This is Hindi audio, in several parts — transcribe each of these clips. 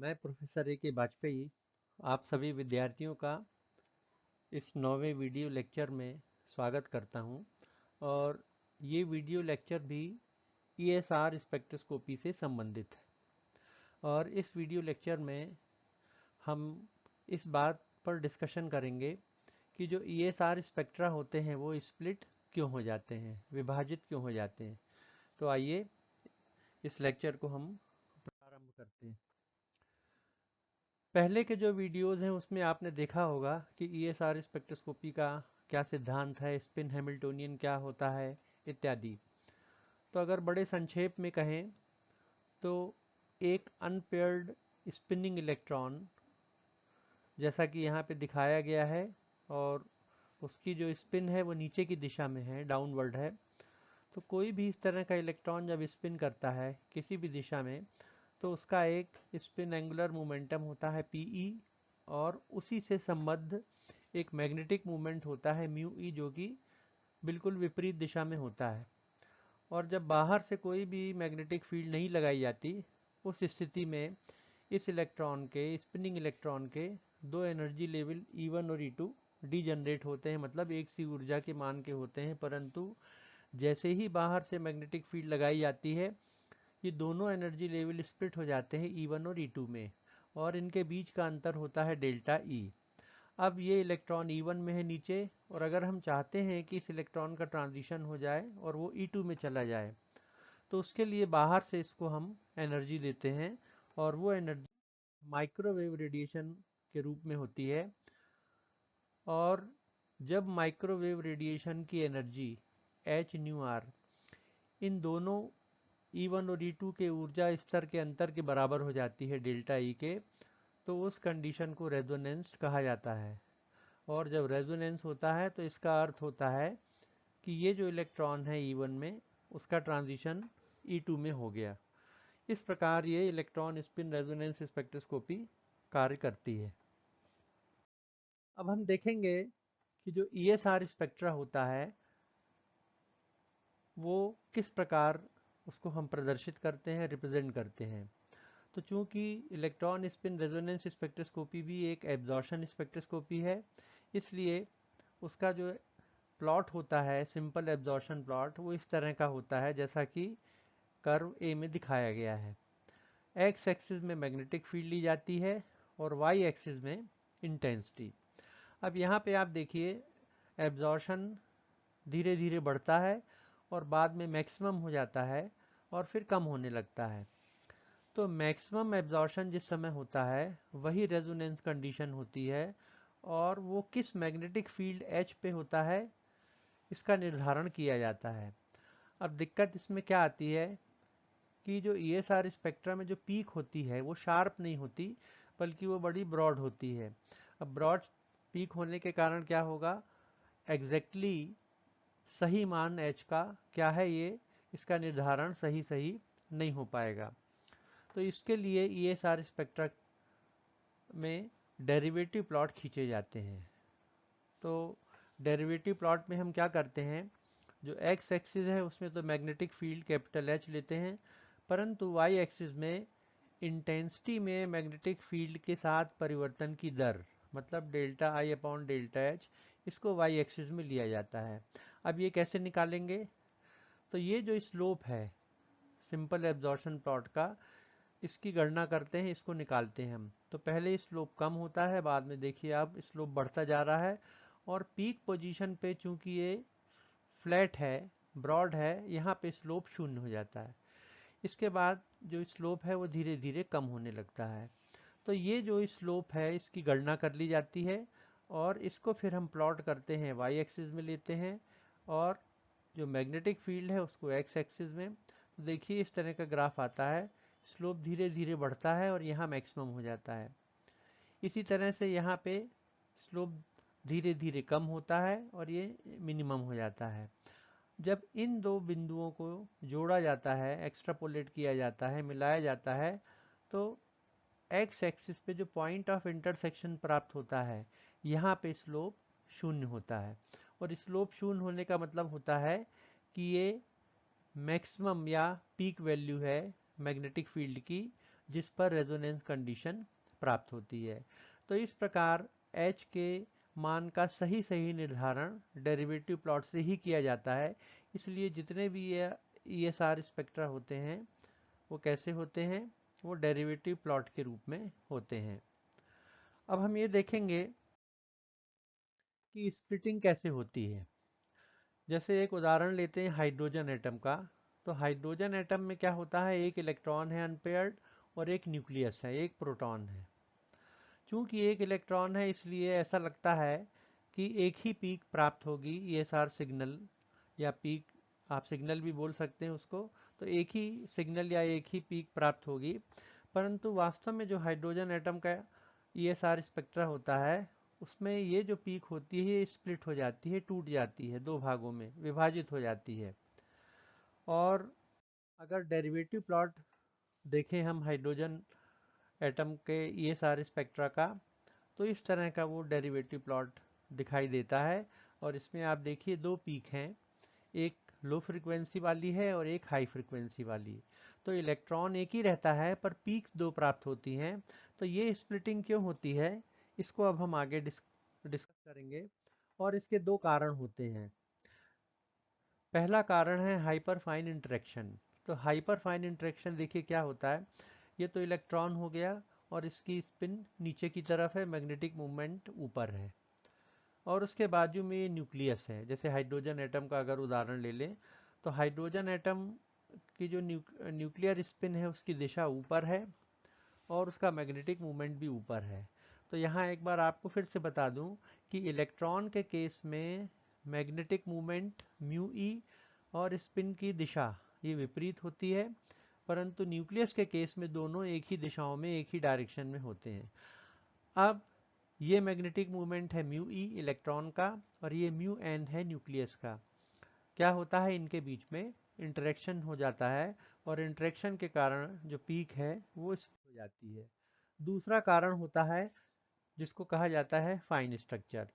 मैं प्रोफेसर ए के वाजपेयी आप सभी विद्यार्थियों का इस 9वें वीडियो लेक्चर में स्वागत करता हूं। और ये वीडियो लेक्चर भी ईएसआर स्पेक्ट्रोस्कोपी से संबंधित है। और इस वीडियो लेक्चर में हम इस बात पर डिस्कशन करेंगे कि जो ईएसआर स्पेक्ट्रा होते हैं वो स्प्लिट क्यों हो जाते हैं, विभाजित क्यों हो जाते हैं। तो आइए इस लेक्चर को हम प्रारंभ करते हैं। पहले के जो वीडियोस हैं उसमें आपने देखा होगा कि ईएसआर स्पेक्ट्रोस्कोपी का क्या सिद्धांत है, स्पिन हैमिल्टोनियन क्या होता है इत्यादि। तो अगर बड़े संक्षेप में कहें तो एक अनपेयर्ड स्पिनिंग इलेक्ट्रॉन, जैसा कि यहाँ पे दिखाया गया है, और उसकी जो स्पिन है वो नीचे की दिशा में है, डाउनवर्ड है। तो कोई भी इस तरह का इलेक्ट्रॉन जब स्पिन करता है किसी भी दिशा में तो उसका एक स्पिन एंगुलर मोमेंटम होता है पीई, और उसी से संबद्ध एक मैग्नेटिक मूवमेंट होता है म्यू ई, जो कि बिल्कुल विपरीत दिशा में होता है। और जब बाहर से कोई भी मैग्नेटिक फील्ड नहीं लगाई जाती उस स्थिति में इस इलेक्ट्रॉन के, स्पिनिंग इलेक्ट्रॉन के, दो एनर्जी लेवल E1 और E2 डी जनरेट होते हैं, मतलब एक सी ऊर्जा के मान के होते हैं। परंतु जैसे ही बाहर से मैग्नेटिक फील्ड लगाई जाती है ये दोनों एनर्जी लेवल स्प्लिट हो जाते हैं E1 और E2 में, और इनके बीच का अंतर होता है डेल्टा E। अब ये इलेक्ट्रॉन E1 में है नीचे, और अगर हम चाहते हैं कि इस इलेक्ट्रॉन का ट्रांजिशन हो जाए और वो E2 में चला जाए तो उसके लिए बाहर से इसको हम एनर्जी देते हैं, और वो एनर्जी माइक्रोवेव रेडिएशन के रूप में होती है। और जब माइक्रोवेव रेडिएशन की एनर्जी एच न्यू आर इन दोनों E1 और E2 के ऊर्जा स्तर के अंतर के बराबर हो जाती है डेल्टा E के, तो उस कंडीशन को रेजोनेंस कहा जाता है। और जब रेजोनेंस होता है तो इसका अर्थ होता है कि ये जो इलेक्ट्रॉन है E1 में उसका ट्रांजिशन E2 में हो गया। इस प्रकार ये इलेक्ट्रॉन स्पिन रेजोनेंस स्पेक्ट्रोस्कोपी कार्य करती है। अब हम देखेंगे कि जो ईएसआर स्पेक्ट्रा होता है वो किस प्रकार उसको हम प्रदर्शित करते हैं, रिप्रेजेंट करते हैं। तो चूंकि इलेक्ट्रॉन स्पिन रेजोनेंस स्पेक्ट्रोस्कोपी भी एक एब्जॉर्प्शन स्पेक्ट्रोस्कोपी है, इसलिए उसका जो प्लॉट होता है, सिंपल एब्जॉर्प्शन प्लॉट, वो इस तरह का होता है जैसा कि कर्व ए में दिखाया गया है। एक्स एक्सिस में मैग्नेटिक फील्ड ली जाती है और वाई एक्सिस में इंटेंसिटी। अब यहाँ पे आप देखिए एब्जॉर्प्शन धीरे धीरे बढ़ता है और बाद में मैक्सिमम हो जाता है और फिर कम होने लगता है। तो मैक्सिमम एब्जॉर्प्शन जिस समय होता है वही रेजोनेंस कंडीशन होती है, और वो किस मैग्नेटिक फील्ड एच पे होता है इसका निर्धारण किया जाता है। अब दिक्कत इसमें क्या आती है कि जो ईएसआर स्पेक्ट्रा में जो पीक होती है वो शार्प नहीं होती, बल्कि वो बड़ी ब्रॉड होती है। अब ब्रॉड पीक होने के कारण क्या होगा, एग्जैक्टली सही मान एच का क्या है ये, इसका निर्धारण सही सही नहीं हो पाएगा। तो इसके लिए ईएसआर स्पेक्ट्रा में डेरिवेटिव प्लॉट खींचे जाते हैं। तो डेरिवेटिव प्लॉट में हम क्या करते हैं, जो एक्स एक्सिस है उसमें तो मैग्नेटिक फील्ड कैपिटल एच लेते हैं, परंतु वाई एक्सिस में इंटेंसिटी में मैग्नेटिक फील्ड के साथ परिवर्तन की दर, मतलब डेल्टा आई अपॉन डेल्टा एच, इसको वाई एक्सिस में लिया जाता है। अब ये कैसे निकालेंगे, तो ये जो स्लोप है सिंपल एब्जॉर्प्शन प्लॉट का, इसकी गणना करते हैं, इसको निकालते हैं हम। तो पहले स्लोप कम होता है, बाद में देखिए अब स्लोप बढ़ता जा रहा है, और पीक पोजीशन पे चूंकि ये फ्लैट है, ब्रॉड है, यहाँ पे स्लोप शून्य हो जाता है। इसके बाद जो स्लोप है वो धीरे धीरे कम होने लगता है। तो ये जो स्लोप है इसकी गणना कर ली जाती है, और इसको फिर हम प्लॉट करते हैं, वाई एक्सिस में लेते हैं, और जो मैग्नेटिक फील्ड है उसको एक्स एक्सिस में। तो देखिए इस तरह का ग्राफ आता है, स्लोप धीरे धीरे बढ़ता है और यहाँ मैक्सिमम हो जाता है। इसी तरह से यहाँ पे स्लोप धीरे धीरे कम होता है और ये मिनिमम हो जाता है। जब इन दो बिंदुओं को जोड़ा जाता है, एक्स्ट्रापोलेट किया जाता है, मिलाया जाता है, तो एक्स एक्सिस पे जो पॉइंट ऑफ इंटरसेक्शन प्राप्त होता है यहाँ पे स्लोप शून्य होता है। और स्लोप शून्य होने का मतलब होता है कि ये मैक्सिमम या पीक वैल्यू है मैग्नेटिक फील्ड की, जिस पर रेजोनेंस कंडीशन प्राप्त होती है। तो इस प्रकार H के मान का सही सही निर्धारण डेरिवेटिव प्लॉट से ही किया जाता है। इसलिए जितने भी ये ESR स्पेक्ट्रा होते हैं वो कैसे होते हैं, वो डेरिवेटिव प्लॉट के रूप में होते हैं। अब हम ये देखेंगे कि स्प्लिटिंग कैसे होती है। जैसे एक उदाहरण लेते हैं हाइड्रोजन एटम का। तो हाइड्रोजन एटम में क्या होता है, एक इलेक्ट्रॉन है अनपेयर्ड और एक न्यूक्लियस है, एक प्रोटॉन है। चूंकि एक इलेक्ट्रॉन है इसलिए ऐसा लगता है कि एक ही पीक प्राप्त होगी, ESR सिग्नल या पीक, आप सिग्नल भी बोल सकते हैं उसको। तो एक ही सिग्नल या एक ही पीक प्राप्त होगी, परंतु वास्तव में जो हाइड्रोजन एटम का ESR स्पेक्ट्रा होता है उसमें ये जो पीक होती है ये स्प्लिट हो जाती है, टूट जाती है, दो भागों में विभाजित हो जाती है। और अगर डेरिवेटिव प्लॉट देखें हम हाइड्रोजन एटम के ESR स्पेक्ट्रा का, तो इस तरह का वो डेरिवेटिव प्लॉट दिखाई देता है। और इसमें आप देखिए दो पीक हैं, एक लो फ्रिक्वेंसी वाली है और एक हाई फ्रिक्वेंसी वाली। तो इलेक्ट्रॉन एक ही रहता है पर पीक्स दो प्राप्त होती हैं। तो ये स्प्लिटिंग क्यों होती है, इसको अब हम आगे डिस्कस करेंगे। और इसके दो कारण होते हैं। पहला कारण है हाइपर फाइन इंटरेक्शन। तो हाइपर फाइन इंटरेक्शन देखिए क्या होता है, ये तो इलेक्ट्रॉन हो गया और इसकी स्पिन नीचे की तरफ है, मैग्नेटिक मूवमेंट ऊपर है, और उसके बाजू में ये न्यूक्लियस है। जैसे हाइड्रोजन एटम का अगर उदाहरण ले लें, तो हाइड्रोजन एटम की जो न्यूक्लियर स्पिन है उसकी दिशा ऊपर है और उसका मैग्नेटिक मूवमेंट भी ऊपर है। तो यहाँ एक बार आपको फिर से बता दूं कि इलेक्ट्रॉन के केस में मैग्नेटिक मूवमेंट म्यू ई और स्पिन की दिशा ये विपरीत होती है, परंतु न्यूक्लियस के केस में दोनों एक ही दिशाओं में एक ही डायरेक्शन में होते हैं। अब ये मैग्नेटिक मूवमेंट है म्यू ई इलेक्ट्रॉन का और ये म्यू एन है न्यूक्लियस का। क्या होता है, इनके बीच में इंटरेक्शन हो जाता है और इंटरेक्शन के कारण जो पीक है वो स्प्लिट हो जाती है। दूसरा कारण होता है जिसको कहा जाता है फाइन स्ट्रक्चर।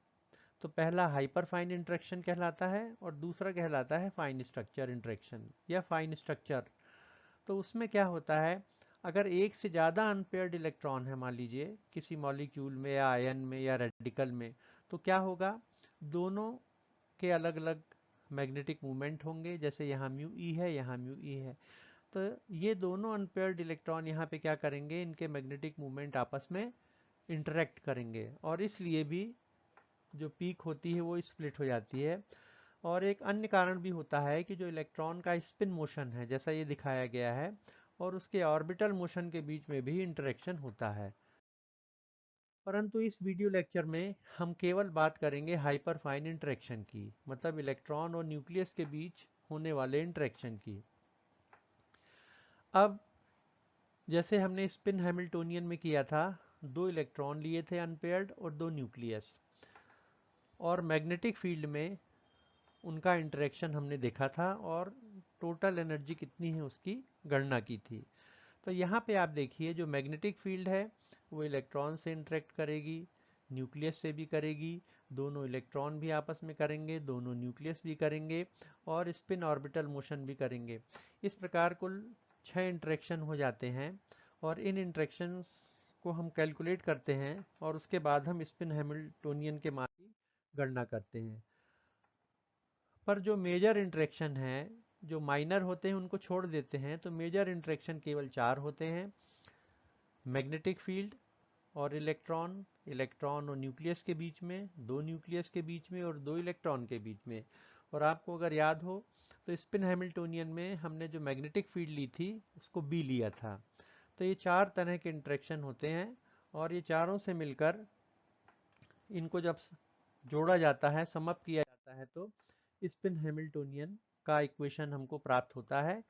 तो पहला हाइपर फाइन इंटरेक्शन कहलाता है और दूसरा कहलाता है फाइन स्ट्रक्चर इंटरेक्शन या फाइन स्ट्रक्चर। तो उसमें क्या होता है, अगर एक से ज़्यादा अनपेयर्ड इलेक्ट्रॉन है मान लीजिए किसी मॉलिक्यूल में या आयन में या रेडिकल में, तो क्या होगा, दोनों के अलग अलग मैग्नेटिक मूवमेंट होंगे। जैसे यहाँ म्यू ई है, यहाँ म्यू ई है। तो ये दोनों अनपेयर्ड इलेक्ट्रॉन यहाँ पे क्या करेंगे, इनके मैग्नेटिक मूवमेंट आपस में इंटरेक्ट करेंगे और इसलिए भी जो पीक होती है वो स्प्लिट हो जाती है। और एक अन्य कारण भी होता है कि जो इलेक्ट्रॉन का स्पिन मोशन है जैसा ये दिखाया गया है और उसके ऑर्बिटल मोशन के बीच में भी इंटरेक्शन होता है। परंतु इस वीडियो लेक्चर में हम केवल बात करेंगे हाइपर फाइन इंटरेक्शन की, मतलब इलेक्ट्रॉन और न्यूक्लियस के बीच होने वाले इंटरेक्शन की। अब जैसे हमने स्पिन हैमिल्टोनियन में किया था, दो इलेक्ट्रॉन लिए थे अनपेयर्ड और दो न्यूक्लियस, और मैग्नेटिक फील्ड में उनका इंटरेक्शन हमने देखा था और टोटल एनर्जी कितनी है उसकी गणना की थी। तो यहाँ पे आप देखिए जो मैग्नेटिक फील्ड है वो इलेक्ट्रॉन से इंटरेक्ट करेगी, न्यूक्लियस से भी करेगी, दोनों इलेक्ट्रॉन भी आपस में करेंगे, दोनों न्यूक्लियस भी करेंगे और स्पिन ऑर्बिटल मोशन भी करेंगे। इस प्रकार कुल 6 इंटरेक्शन हो जाते हैं और इन इंटरेक्शंस को हम कैलकुलेट करते हैं और उसके बाद हम स्पिन हैमिल्टोनियन के मान की गणना करते हैं। पर जो मेजर इंटरेक्शन है, जो माइनर होते हैं उनको छोड़ देते हैं, तो मेजर इंटरेक्शन केवल 4 होते हैं। मैग्नेटिक फील्ड और इलेक्ट्रॉन, इलेक्ट्रॉन और न्यूक्लियस के बीच में, दो न्यूक्लियस के बीच में और दो इलेक्ट्रॉन के बीच में। और आपको अगर याद हो तो स्पिन हैमिल्टोनियन में हमने जो मैग्नेटिक फील्ड ली थी उसको बी लिया था। तो ये 4 तरह के इंटरेक्शन होते हैं और ये चारों से मिलकर इनको जब जोड़ा जाता है, सम अप किया जाता है, तो स्पिन हैमिल्टोनियन का इक्वेशन हमको प्राप्त होता है।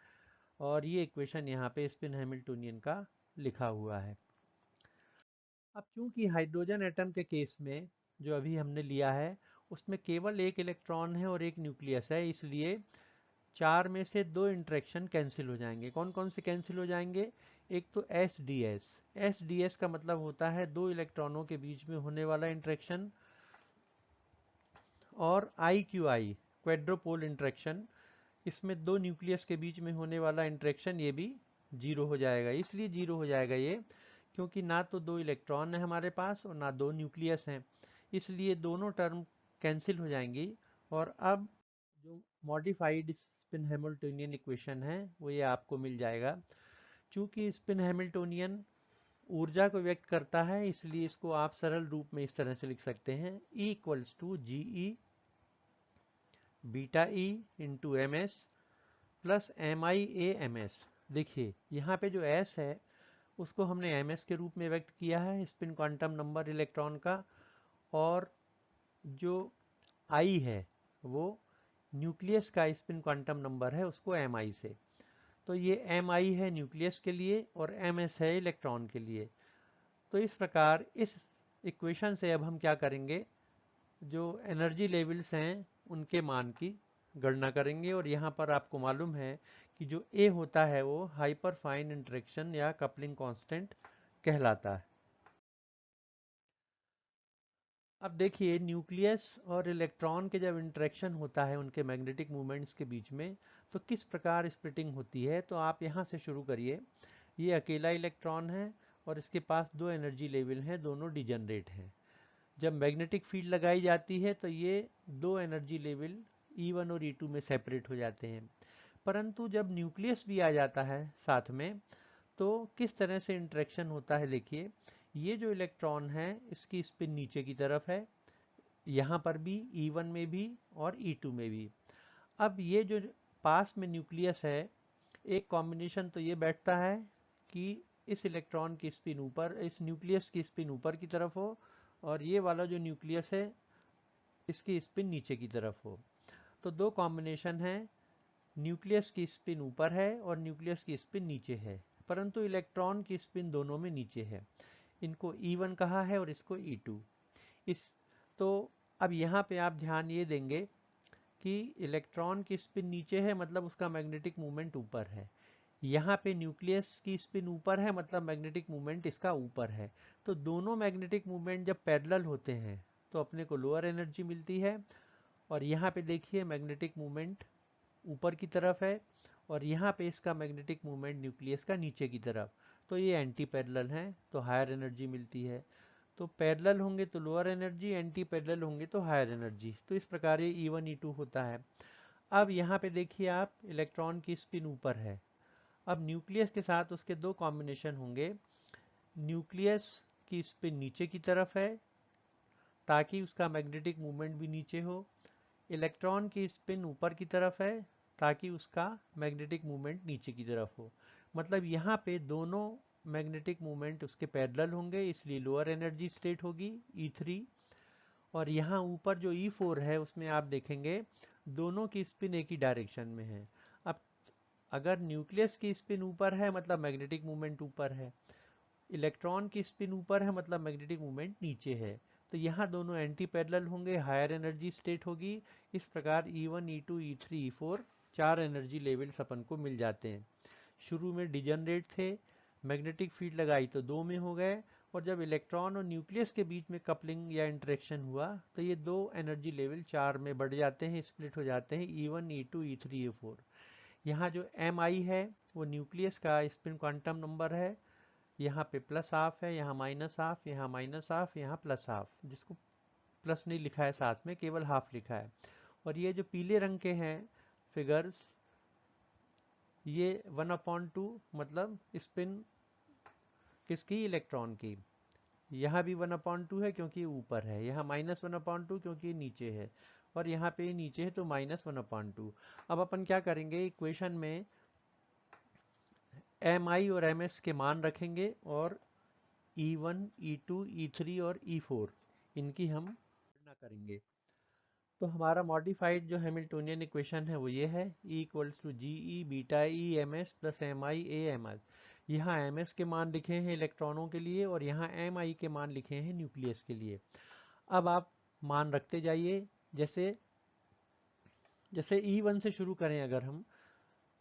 और ये इक्वेशन यहाँ पे स्पिन हैमिल्टोनियन का लिखा हुआ है। अब चूंकि हाइड्रोजन एटम के केस में जो अभी हमने लिया है उसमें केवल एक इलेक्ट्रॉन है और एक न्यूक्लियस है, इसलिए 4 में से 2 इंटरेक्शन कैंसिल हो जाएंगे। कौन कौन से कैंसिल हो जाएंगे, एक तो S D S. S D S का मतलब होता है दो इलेक्ट्रॉनों के बीच में होने वाला इंटरेक्शन, और आई क्यू आई क्वेड्रोपोल इंटरेक्शन, इसमें दो न्यूक्लियस के बीच में होने वाला इंटरेक्शन ये भी जीरो हो जाएगा। इसलिए जीरो हो जाएगा ये, क्योंकि ना तो दो इलेक्ट्रॉन है हमारे पास और ना दो न्यूक्लियस हैं, इसलिए दोनों टर्म कैंसिल हो जाएंगी। और अब जो मॉडिफाइड स्पिन हैमिल्टोनियन इक्वेशन है वो ये आपको मिल जाएगा। चूंकि स्पिन हैमिल्टोनियन ऊर्जा को व्यक्त करता है, इसलिए इसको आप सरल रूप में इस तरह से लिख सकते हैं, E equals to g e beta e into m s plus M I A M s. देखिए यहाँ पे जो S है उसको हमने ms के रूप में व्यक्त किया है, स्पिन क्वांटम नंबर इलेक्ट्रॉन का, और जो I है वो न्यूक्लियस का स्पिन क्वांटम नंबर है, उसको mi से। तो ये mi है न्यूक्लियस के लिए और ms है इलेक्ट्रॉन के लिए। तो इस प्रकार इस इक्वेशन से अब हम क्या करेंगे, जो एनर्जी लेवल्स हैं उनके मान की गणना करेंगे। और यहाँ पर आपको मालूम है कि जो A होता है वो हाइपर फाइन इंटरेक्शन या कपलिंग कांस्टेंट कहलाता है। अब देखिए न्यूक्लियस और इलेक्ट्रॉन के जब इंटरेक्शन होता है उनके मैग्नेटिक मूवमेंट्स के बीच में, तो किस प्रकार स्प्लिटिंग होती है। तो आप यहाँ से शुरू करिए। ये अकेला इलेक्ट्रॉन है और इसके पास दो एनर्जी लेवल हैं, दोनों डिजनरेट हैं। जब मैग्नेटिक फील्ड लगाई जाती है तो ये दो एनर्जी लेवल E1 और E2 में सेपरेट हो जाते हैं। परंतु जब न्यूक्लियस भी आ जाता है साथ में, तो किस तरह से इंटरेक्शन होता है। देखिए ये जो इलेक्ट्रॉन है इसकी स्पिन नीचे की तरफ है, यहाँ पर भी E1 में भी और E2 में भी। अब ये जो पास में न्यूक्लियस है, एक कॉम्बिनेशन तो ये बैठता है कि इस इलेक्ट्रॉन की स्पिन ऊपर, इस न्यूक्लियस की स्पिन ऊपर की तरफ हो और ये वाला जो न्यूक्लियस है इसकी स्पिन नीचे की तरफ हो। तो दो कॉम्बिनेशन है, न्यूक्लियस की स्पिन ऊपर है और न्यूक्लियस की स्पिन नीचे है, परंतु इलेक्ट्रॉन की स्पिन दोनों में नीचे है। इनको E1 कहा है और इसको E2। इस तो अब यहाँ पे आप ध्यान ये देंगे कि इलेक्ट्रॉन की स्पिन नीचे है, मतलब उसका मैग्नेटिक मूवमेंट ऊपर है। यहाँ पे न्यूक्लियस की स्पिन ऊपर है, मतलब मैग्नेटिक मूवमेंट इसका ऊपर है। तो दोनों मैग्नेटिक मूवमेंट जब पैरेलल होते हैं तो अपने को लोअर एनर्जी मिलती है। और यहाँ पे देखिए मैग्नेटिक मूवमेंट ऊपर की तरफ है और यहाँ पे इसका मैग्नेटिक मूवमेंट न्यूक्लियस का नीचे की तरफ। तो ये एंटी पैरेलल हैं, तो हायर एनर्जी मिलती है। तो पैरेलल होंगे तो लोअर एनर्जी, एंटी पैरेलल होंगे तो हायर एनर्जी। तो इस प्रकार ये E1 E2 होता है। अब यहाँ पे देखिए आप, इलेक्ट्रॉन की स्पिन ऊपर है। अब न्यूक्लियस के साथ उसके दो कॉम्बिनेशन होंगे। न्यूक्लियस की स्पिन नीचे की तरफ है ताकि उसका मैग्नेटिक मूवमेंट भी नीचे हो। इलेक्ट्रॉन की स्पिन ऊपर की तरफ है ताकि उसका मैग्नेटिक मूवमेंट नीचे की तरफ हो। मतलब यहाँ पे दोनों मैग्नेटिक मूवमेंट उसके पैरेलल होंगे, इसलिए लोअर एनर्जी स्टेट होगी E3। और यहाँ ऊपर जो E4 है उसमें आप देखेंगे दोनों की स्पिन एक ही डायरेक्शन में है। अब अगर न्यूक्लियस की स्पिन ऊपर है मतलब मैग्नेटिक मूवमेंट ऊपर है, इलेक्ट्रॉन की स्पिन ऊपर है मतलब मैग्नेटिक मूवमेंट नीचे है। तो यहाँ दोनों एंटी पैरेलल होंगे, हायर एनर्जी स्टेट होगी। इस प्रकार E1 E2 E3 E4 चार एनर्जी लेवल्स अपन को मिल जाते हैं। शुरू में डिजनरेट थे, मैग्नेटिक फील्ड लगाई तो दो में हो गए, और जब इलेक्ट्रॉन और न्यूक्लियस के बीच में कपलिंग या इंटरेक्शन हुआ तो ये दो एनर्जी लेवल चार में बढ़ जाते हैं, स्प्लिट हो जाते हैं, E1 E2 E3 E4। यहाँ जो mi है वो न्यूक्लियस का स्पिन क्वांटम नंबर है, यहाँ पे प्लस हाफ है, यहाँ माइनस हाफ, यहाँ माइनस हाफ, यहाँ प्लस हाफ, जिसको प्लस नहीं लिखा है साथ में, केवल हाफ लिखा है। और ये जो पीले रंग के हैं फिगर्स, ये 1/2 मतलब स्पिन किसकी, इलेक्ट्रॉन की। यहाँ भी 1/2 है क्योंकि ऊपर है, यहाँ -1/2 क्योंकि नीचे है, और यहाँ पे नीचे है तो -1/2। अब अपन क्या करेंगे, इक्वेशन में mi और ms के मान रखेंगे और E1 E2 E3 और E4 इनकी हम गणना करेंगे। तो हमारा मॉडिफाइड जो हैमिल्टोनियन इक्वेशन है वो ये है, E equals to g e beta e m s plus M I A M s. यहाँ एम एस के मान लिखे हैं इलेक्ट्रॉनों के लिए और यहाँ एम आई के मान लिखे हैं न्यूक्लियस के लिए। अब आप मान रखते जाइए, जैसे जैसे E1 से शुरू करें अगर हम,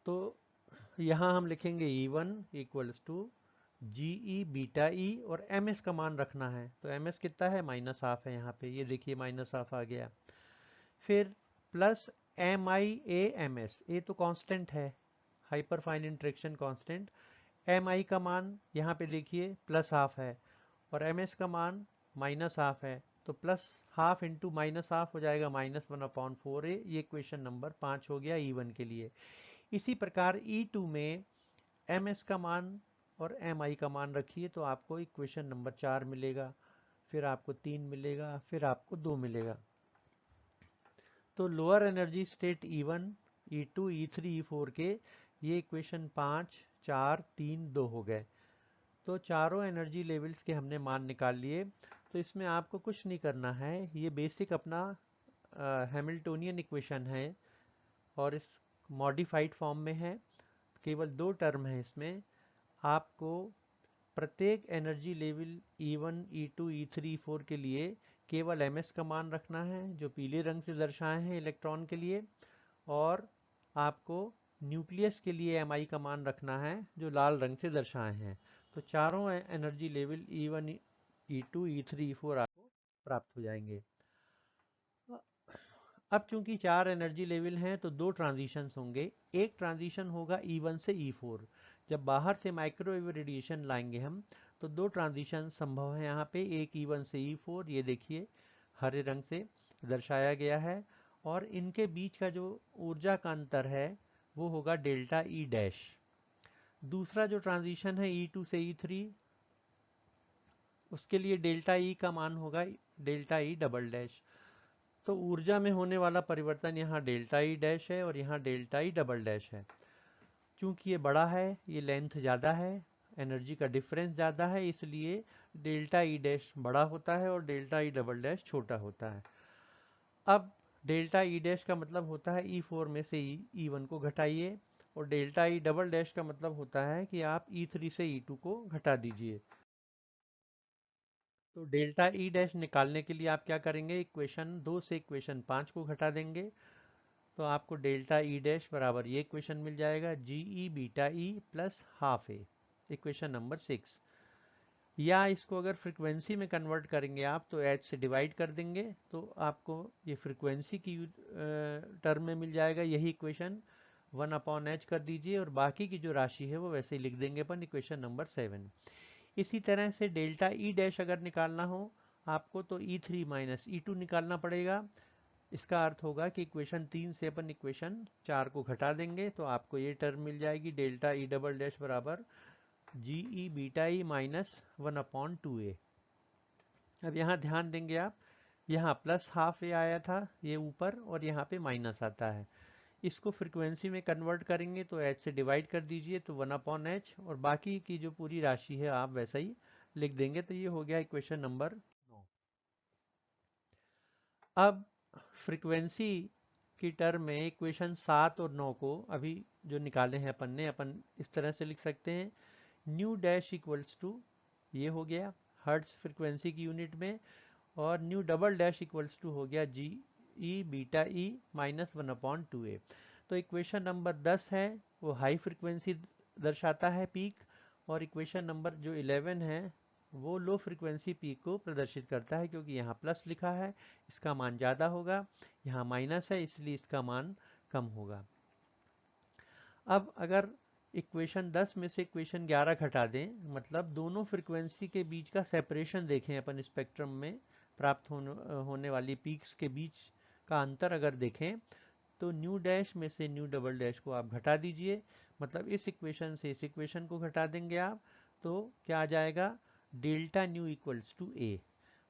तो यहाँ हम लिखेंगे E1 equals to g e beta e, और एम एस का मान रखना है। तो एम एस कितना है, माइनस हाफ है, यहाँ पे ये देखिए माइनस हाफ आ गया। फिर plus M I A M S, A तो कांस्टेंट है, hyperfine interaction constant. M I का मान यहाँ पे देखिए प्लस हाफ है और एम एस का मान माइनस हाफ है, तो plus half into minus half हो जाएगा -1/4a। ये क्वेश्चन नंबर 5 हो गया E1 के लिए। इसी प्रकार E2 में एम एस का मान और एम आई का मान रखिए तो आपको इक्वेशन नंबर 4 मिलेगा, फिर आपको 3 मिलेगा, फिर आपको 2 मिलेगा। तो lower energy state E1, E2, E3, E4 के ये इक्वेशन 5, 4, 3, 2 हो गए। तो चारों एनर्जी लेवल्स के हमने मान निकाल लिए। तो इसमें आपको कुछ नहीं करना है, ये बेसिक अपना हैमिल्टोनियन इक्वेशन है और इस मॉडिफाइड फॉर्म में है। केवल दो टर्म है इसमें। आपको प्रत्येक energy level E1, E2, E3, E4 के लिए केवल ms का मान रखना है जो पीले रंग से दर्शाए हैं इलेक्ट्रॉन के लिए, और आपको न्यूक्लियस के लिए mi का मान रखना है जो लाल रंग से दर्शाए हैं। तो चारों energy level E1, E2, E3, E4 आपको प्राप्त हो जाएंगे। अब चूंकि चार एनर्जी लेवल हैं तो दो ट्रांजिशंस होंगे। एक ट्रांजिशन होगा E1 से E4। जब बाहर से माइक्रोवेव रेडिएशन लाएंगे हम तो दो ट्रांजिशन संभव है यहाँ पे, एक E1 से E4, ये देखिए हरे रंग से दर्शाया गया है, और इनके बीच का जो ऊर्जा का अंतर है वो होगा डेल्टा E डैश। दूसरा जो ट्रांजिशन है E2 से E3, उसके लिए डेल्टा E का मान होगा डेल्टा E डबल डैश। तो ऊर्जा में होने वाला परिवर्तन यहाँ डेल्टा ई डैश है और यहाँ डेल्टा ई डबल डैश है। चूंकि ये बड़ा है, ये लेंथ ज़्यादा है, एनर्जी का डिफरेंस ज़्यादा है, इसलिए डेल्टा ई डैश बड़ा होता है और डेल्टा ई डबल डैश छोटा होता है। अब डेल्टा ई डैश का मतलब होता है E4 में से E1 को घटाइए, और डेल्टा ई डबल डैश का मतलब होता है कि आप E3 से E2 को घटा दीजिए। तो डेल्टा ई डैश निकालने के लिए आप क्या करेंगे, इक्वेशन 2 से इक्वेशन 5 को घटा देंगे, तो आपको डेल्टा ई डैश बराबर ये इक्वेशन मिल जाएगा, जी e beta E plus half ए, इक्वेशन नंबर 6। या इसको अगर फ्रीक्वेंसी में कन्वर्ट करेंगे आप तो एच से डिवाइड कर देंगे तो आपको ये फ्रीक्वेंसी की टर्म में मिल जाएगा, यही इक्वेशन 1/h कर दीजिए और बाकी की जो राशि है वो वैसे ही लिख देंगे अपन, इक्वेशन नंबर 7। इसी तरह से डेल्टा ई डैश अगर निकालना हो आपको तो E3 माइनस E2 निकालना पड़ेगा। इसका अर्थ होगा कि इक्वेशन 3 से अपन इक्वेशन 4 को घटा देंगे तो आपको ये टर्म मिल जाएगी, डेल्टा ई डबल डैश बराबर जी e beta E minus 1/2a। अब यहाँ ध्यान देंगे आप, यहाँ प्लस हाफ ए आया था ये ऊपर और यहाँ पे माइनस आता है। इसको फ्रीक्वेंसी में कन्वर्ट करेंगे तो h से डिवाइड कर दीजिए तो 1/h, और बाकी की जो पूरी राशि है आप वैसा ही लिख देंगे। तो ये हो गया इक्वेशन नंबर 9। अब फ्रीक्वेंसी की टर्म में इक्वेशन 7 और 9 को अभी जो निकाले हैं अपन ने, अपन इस तरह से लिख सकते हैं, न्यू डैश इक्वल्स टू, ये हो गया हर्ट्ज फ्रीक्वेंसी की यूनिट में, और nu double dash equals to हो गया जी e beta E minus 1/2a। तो इक्वेशन नंबर 10 है वो हाई फ्रीक्वेंसी दर्शाता है पीक, और इक्वेशन नंबर जो 11 है वो लो फ्रीक्वेंसी पीक को प्रदर्शित करता है, क्योंकि यहाँ प्लस लिखा है इसका मान ज़्यादा होगा, यहाँ माइनस है इसलिए इसका मान कम होगा। अब अगर इक्वेशन 10 में से इक्वेशन 11 घटा दें, मतलब दोनों फ्रीक्वेंसी के बीच का सेपरेशन देखें अपन स्पेक्ट्रम में प्राप्त होने वाली पीक्स के बीच का अंतर अगर देखें, तो न्यू डैश में से न्यू डबल डैश को आप घटा दीजिए, मतलब इस इक्वेशन से इस इक्वेशन को घटा देंगे आप तो क्या आ जाएगा, डेल्टा न्यू इक्वल्स टू ए।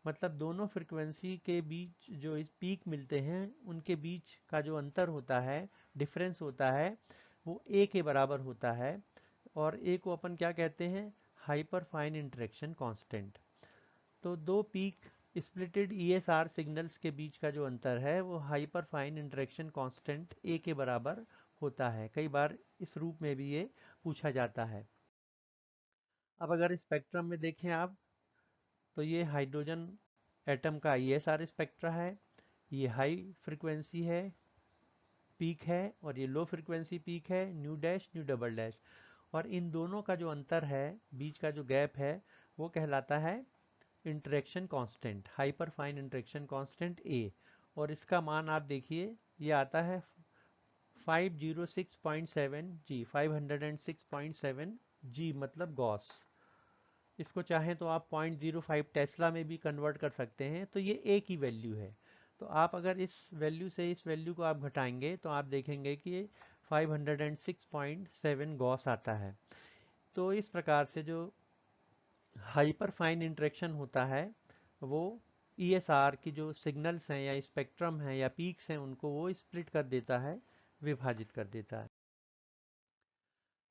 मतलब दोनों फ्रीक्वेंसी के बीच जो इस पीक मिलते हैं उनके बीच का जो अंतर होता है, डिफरेंस होता है, वो ए के बराबर होता है, और ए को अपन क्या कहते हैं, हाइपर फाइन इंटरेक्शन कांस्टेंट। तो दो पीक स्प्लिटेड ईएसआर सिग्नल्स के बीच का जो अंतर है वो हाइपर फाइन इंटरेक्शन कांस्टेंट ए के बराबर होता है। कई बार इस रूप में भी ये पूछा जाता है। अब अगर स्पेक्ट्रम में देखें आप तो ये हाइड्रोजन एटम का ईएसआर स्पेक्ट्रा है, ये हाई फ्रीक्वेंसी है पीक है, और ये लो फ्रीक्वेंसी पीक है, new dash new double dash, और इन दोनों का जो अंतर है, बीच का जो गैप है, वो कहलाता है interaction constant, hyperfine interaction constant A. और इसका मान आप देखिए ये आता है 506.7 जी, 506.7 G मतलब गॉस। इसको चाहें तो आप 0.05 टेस्ला में भी कन्वर्ट कर सकते हैं, तो ये एक ही वैल्यू है। तो आप अगर इस वैल्यू से इस वैल्यू को आप घटाएंगे तो आप देखेंगे कि 506.7 गॉस आता है। तो इस प्रकार से जो हाइपर फाइन इंटरेक्शन होता है वो ESR की जो सिग्नल्स हैं या स्पेक्ट्रम हैं या पीक्स हैं उनको वो स्प्लिट कर देता है, विभाजित कर देता है।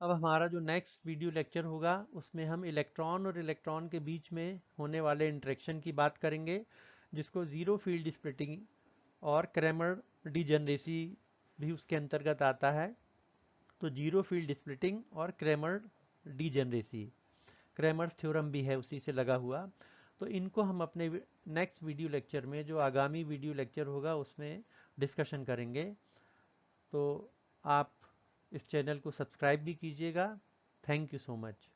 अब हमारा जो नेक्स्ट वीडियो लेक्चर होगा उसमें हम इलेक्ट्रॉन और इलेक्ट्रॉन के बीच में होने वाले इंटरेक्शन की बात करेंगे, जिसको जीरो फील्ड स्प्लिटिंग और क्रैमर डीजनरेसी भी उसके अंतर्गत आता है। तो जीरो फील्ड स्प्लिटिंग और क्रैमर डीजनरेसी, क्रैमर्स थ्योरम भी है उसी से लगा हुआ। तो इनको हम अपने नेक्स्ट वीडियो लेक्चर में, जो आगामी वीडियो लेक्चर होगा, उसमें डिस्कशन करेंगे। तो आप इस चैनल को सब्सक्राइब भी कीजिएगा। Thank you so much.